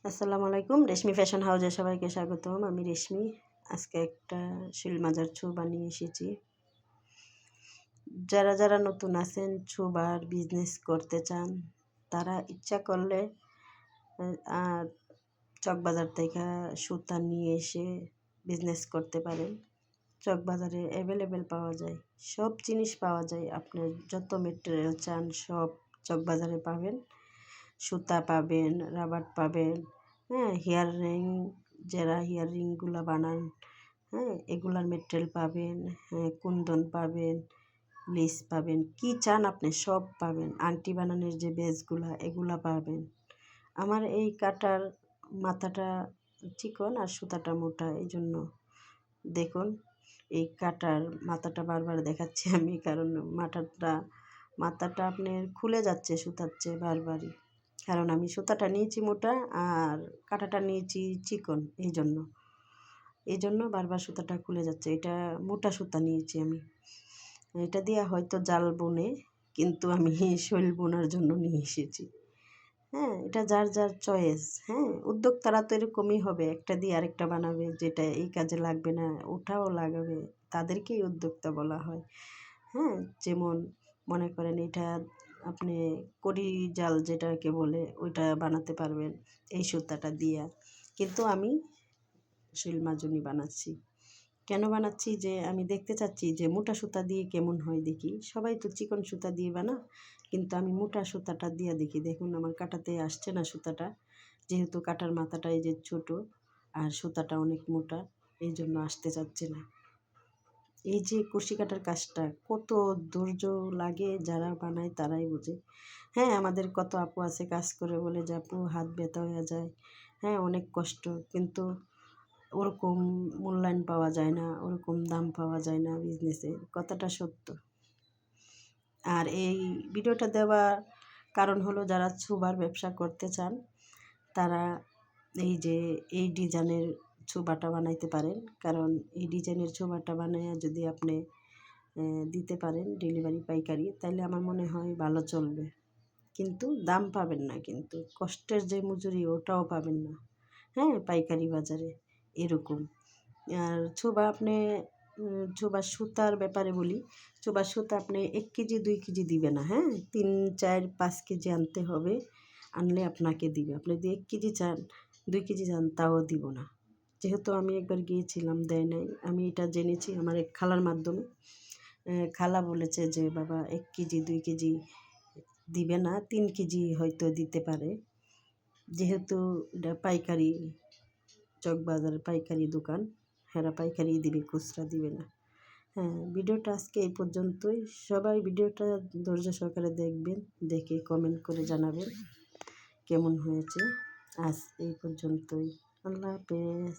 আসসালামু আলাইকুম। রেশমি ফ্যাশন হাউসে সবাইকে স্বাগতম। আমি রেশমি। আজকে একটা শিল মাজার ছু বানিয়ে এসেছি। যারা নতুন আছেন, ছুবার বিজনেস করতে চান, তারা ইচ্ছা করলে আর চকবাজার থেকে সুতা নিয়ে এসে বিজনেস করতে পারেন। চকবাজারে অ্যাভেলেবেল পাওয়া যায়, সব জিনিস পাওয়া যায়। আপনার যত মেটেরিয়াল চান সব চকবাজারে পাবেন। সুতা পাবেন, রাবার পাবেন, হ্যাঁ, হেয়ার রিং, যারা হেয়ার রিংগুলো বানান, হ্যাঁ, এগুলার মেটেরিয়াল পাবেন, হ্যাঁ, কুন্দন পাবেন, লেস পাবেন, কি চান আপনি সব পাবেন। আংটি বানানোর যে বেসগুলা এগুলা পাবেন। আমার এই কাটার মাথাটা চিকন আর সুতাটা মোটা, এই জন্য দেখুন এই কাটার মাথাটা বারবার দেখাচ্ছি আমি, কারণ মাথাটা আপনার খুলে যাচ্ছে সুতার চেয়ে বারবারই, কারণ আমি সুতাটা নিয়েছি মোটা আর কাঁটাটা নিয়েছি চিকন, এই জন্য বারবার সুতাটা খুলে যাচ্ছে। এটা মোটা সুতা নিয়েছি আমি, এটা দিয়ে হয়তো জাল বুনে, কিন্তু আমি শৈল বোনার জন্য নিয়ে এসেছি। হ্যাঁ, এটা যার যার চয়েস। হ্যাঁ, উদ্যোক্তারা তো এরকমই হবে, একটা দিয়ে আরেকটা বানাবে, যেটা এই কাজে লাগবে না ওটাও লাগাবে, তাদেরকেই উদ্যোক্তা বলা হয়। হ্যাঁ, যেমন মনে করেন এটা আপনি কড়ি জাল যেটাকে বলে ওইটা বানাতে পারবেন এই সুতাটা দিয়া, কিন্তু আমি শৈল মাজুনি বানাচ্ছি। কেন বানাচ্ছি, যে আমি দেখতে চাচ্ছি যে মোটা সুতা দিয়ে কেমন হয় দেখি। সবাই তো চিকন সুতা দিয়ে বানা, কিন্তু আমি মোটা সুতাটা দিয়ে দেখি। দেখুন আমার কাটাতে আসছে না সুতাটা, যেহেতু কাটার মাথাটা এই যে ছোট আর সুতাটা অনেক মোটা, এই জন্য আসতে চাচ্ছে না। এই যে কুশি কাটার কাজটা কত ধৈর্য লাগে, যারা বানায় তারাই বোঝে। হ্যাঁ, আমাদের কত আপু আছে কাজ করে বলে যে আপু হাত ব্যথা হয়ে যায়, হ্যাঁ অনেক কষ্ট, কিন্তু ওরকম মূল্যায়ন পাওয়া যায় না, ওরকম দাম পাওয়া যায় না বিজনেসে, কথাটা সত্য। আর এই ভিডিওটা দেওয়ার কারণ হলো, যারা ছুবার ব্যবসা করতে চান তারা এই যে এই ডিজাইনের ছোবাটা বানাইতে পারেন, কারণ এই ডিজাইনের ছোবাটা বানাইয়া যদি আপনি দিতে পারেন ডেলিভারি পাইকারি, তাহলে আমার মনে হয় ভালো চলবে। কিন্তু দাম পাবেন না, কিন্তু কষ্টের যে মজুরি ওটাও পাবেন না, হ্যাঁ, পাইকারি বাজারে এরকম। আর ছোবা আপনি ছোবার সুতার ব্যাপারে বলি, ছোবার সুতা আপনি 1 কেজি 2 কেজি দিবে না, হ্যাঁ, 3 4 5 কেজি আনতে হবে, আনলে আপনাকে দিবে। আপনি যদি 1 কেজি চান 2 কেজি চান তাও দিব না, যেহেতু আমি একবার গিয়েছিলাম দেয় নাই। আমি এটা জেনেছি আমার এক খালার মাধ্যমে। খালা বলেছে যে বাবা 1 কেজি 2 কেজি দিবে না, 3 কেজি হয়তো দিতে পারে, যেহেতু এটা পাইকারি, চকবাজার পাইকারি দোকান, হেরা পাইকারি দিবে, খুচরা দিবে না। হ্যাঁ, ভিডিওটা আজকে এই পর্যন্তই। সবাই ভিডিওটা ধৈর্য সহকারে দেখবেন, দেখে কমেন্ট করে জানাবেন কেমন হয়েছে। আজ এই পর্যন্তই। আল্লাহ হাফেজ।